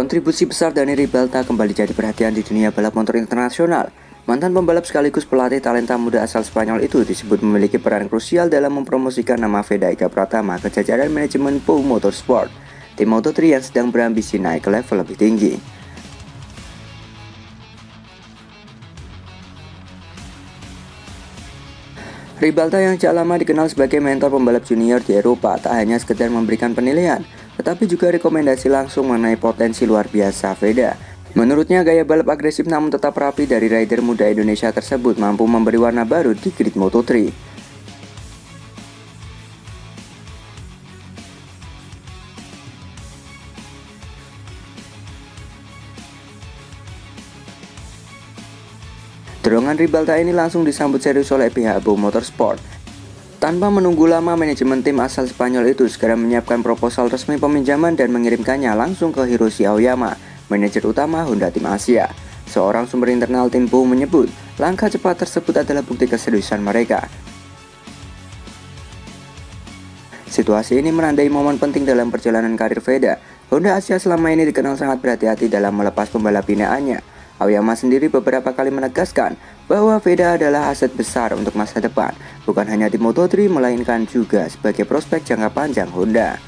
Kontribusi besar Dani Ribalta kembali jadi perhatian di dunia balap motor internasional. Mantan pembalap sekaligus pelatih talenta muda asal Spanyol itu disebut memiliki peran krusial dalam mempromosikan nama Veda Eka Pratama ke jajaran manajemen Pau Motorsport, tim Moto3 yang sedang berambisi naik ke level lebih tinggi. Ribalta yang sejak lama dikenal sebagai mentor pembalap junior di Eropa tak hanya sekedar memberikan penilaian, tetapi juga rekomendasi langsung mengenai potensi luar biasa Veda. Menurutnya, gaya balap agresif namun tetap rapi dari rider muda Indonesia tersebut mampu memberi warna baru di grid Moto3. Dorongan Ribalta ini langsung disambut serius oleh pihak Pau Motorsport. Tanpa menunggu lama, manajemen tim asal Spanyol itu segera menyiapkan proposal resmi peminjaman dan mengirimkannya langsung ke Hiroshi Aoyama, manajer utama Honda Tim Asia. Seorang sumber internal tim Pau menyebut, langkah cepat tersebut adalah bukti keseriusan mereka. Situasi ini menandai momen penting dalam perjalanan karir Veda. Honda Asia selama ini dikenal sangat berhati-hati dalam melepas pembalap binaannya. Aoyama sendiri beberapa kali menegaskan bahwa Veda adalah aset besar untuk masa depan, bukan hanya di Moto3 melainkan juga sebagai prospek jangka panjang Honda.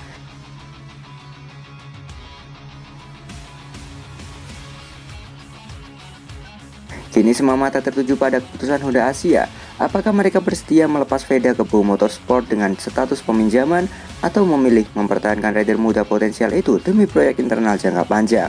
Kini semua mata tertuju pada keputusan Honda Asia. Apakah mereka bersedia melepas Veda ke Pau Motorsport dengan status peminjaman atau memilih mempertahankan rider muda potensial itu demi proyek internal jangka panjang?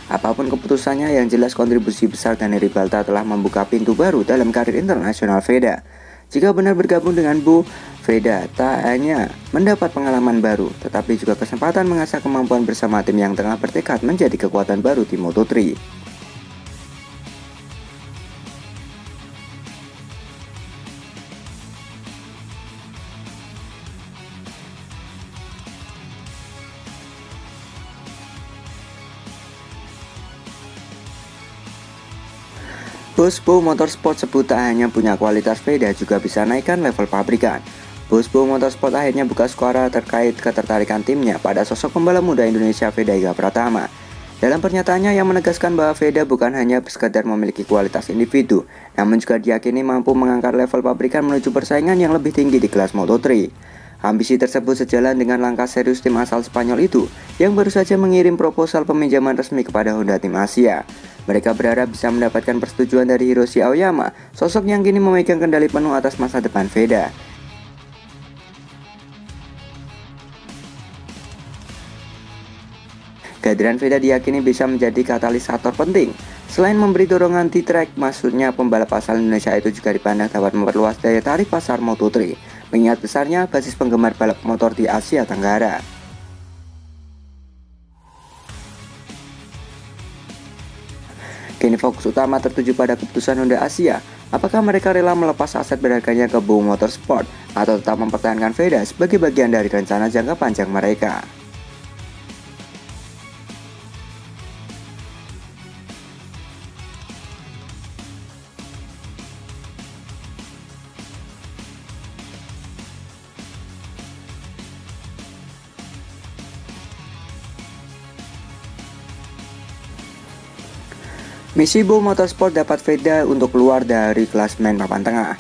Apapun keputusannya, yang jelas kontribusi besar Dani Ribalta telah membuka pintu baru dalam karir internasional Veda. Jika benar bergabung dengan Pau, Veda tak hanya mendapat pengalaman baru, tetapi juga kesempatan mengasah kemampuan bersama tim yang tengah bertekad menjadi kekuatan baru di Moto3. Bos Pau Motorsport sebut tak hanya punya kualitas Veda, juga bisa naikkan level pabrikan. Bos Pau Motorsport akhirnya buka suara terkait ketertarikan timnya pada sosok pembalap muda Indonesia Veda Eka Pratama. Dalam pernyataannya yang menegaskan bahwa Veda bukan hanya sekadar memiliki kualitas individu, namun juga diyakini mampu mengangkat level pabrikan menuju persaingan yang lebih tinggi di kelas Moto3. Ambisi tersebut sejalan dengan langkah serius tim asal Spanyol itu yang baru saja mengirim proposal peminjaman resmi kepada Honda Tim Asia. Mereka berharap bisa mendapatkan persetujuan dari Hiroshi Aoyama, sosok yang kini memegang kendali penuh atas masa depan Veda. Kehadiran Veda diyakini bisa menjadi katalisator penting. Selain memberi dorongan di track, maksudnya pembalap asal Indonesia itu juga dipandang dapat memperluas daya tarik pasar Moto3, mengingat besarnya basis penggemar balap motor di Asia Tenggara. Kini fokus utama tertuju pada keputusan Honda Asia. Apakah mereka rela melepas aset berharganya ke Pau Motorsport atau tetap mempertahankan Veda sebagai bagian dari rencana jangka panjang mereka? Misi Pau Motorsport dapat Veda untuk keluar dari klasemen papan tengah.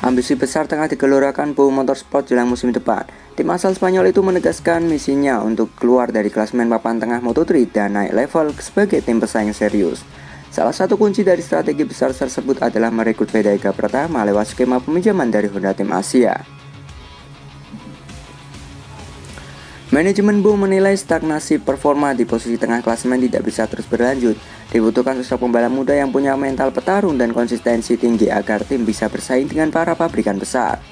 Ambisi besar tengah digelorakan Pau Motorsport jelang musim depan. Tim asal Spanyol itu menegaskan misinya untuk keluar dari klasemen papan tengah Moto3 dan naik level sebagai tim pesaing serius. Salah satu kunci dari strategi besar tersebut adalah merekrut Veda Eka Pratama lewat skema peminjaman dari Honda Tim Asia. Manajemen Pau menilai stagnasi performa di posisi tengah klasemen tidak bisa terus berlanjut. Dibutuhkan sosok pembalap muda yang punya mental petarung dan konsistensi tinggi agar tim bisa bersaing dengan para pabrikan besar.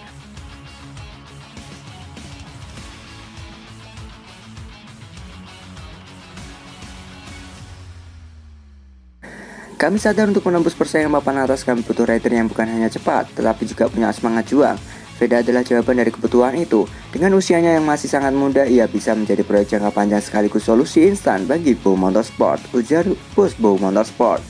Kami sadar untuk menembus persaingan papan atas kami butuh rider yang bukan hanya cepat, tetapi juga punya semangat juang. Veda adalah jawaban dari kebutuhan itu. Dengan usianya yang masih sangat muda, ia bisa menjadi proyek jangka panjang sekaligus solusi instan bagi Pau Motorsport, ujar bos Pau Motorsport.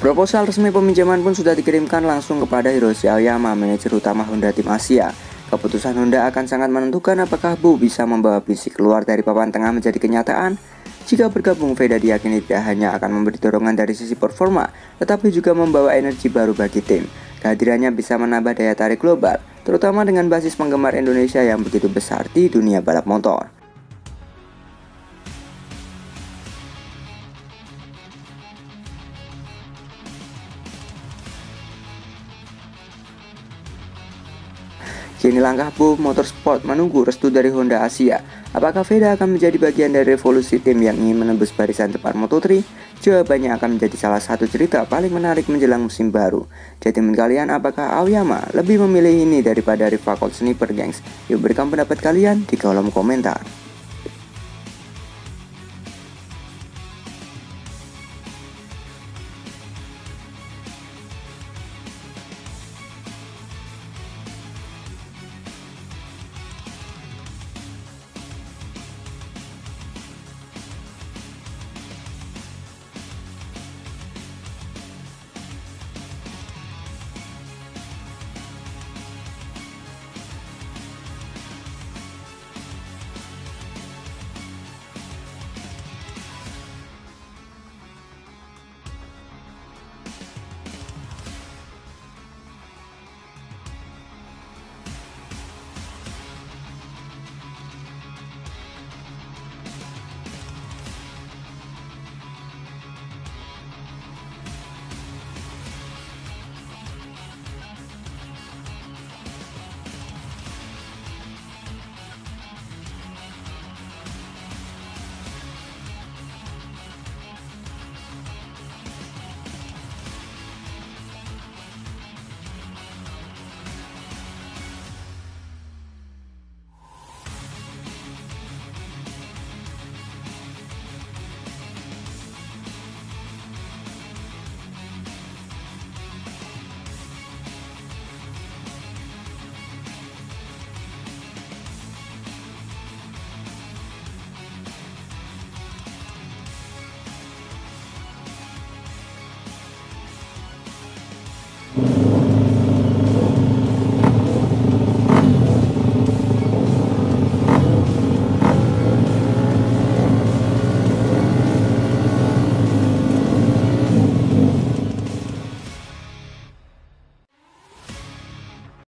Proposal resmi peminjaman pun sudah dikirimkan langsung kepada Hiroshi Aoyama, manajer utama Honda Tim Asia. Keputusan Honda akan sangat menentukan apakah Bu bisa membawa bisnis keluar dari papan tengah menjadi kenyataan. Jika bergabung, Veda diyakini tidak hanya akan memberi dorongan dari sisi performa, tetapi juga membawa energi baru bagi tim. Kehadirannya bisa menambah daya tarik global, terutama dengan basis penggemar Indonesia yang begitu besar di dunia balap motor. Kini langkah Bu Motorsport menunggu restu dari Honda Asia. Apakah Veda akan menjadi bagian dari revolusi tim yang ingin menembus barisan depan Moto3? Jawabannya akan menjadi salah satu cerita paling menarik menjelang musim baru. Jadi menurut kalian, apakah Aoyama lebih memilih ini daripada rival Sniper Gengs? Yuk berikan pendapat kalian di kolom komentar.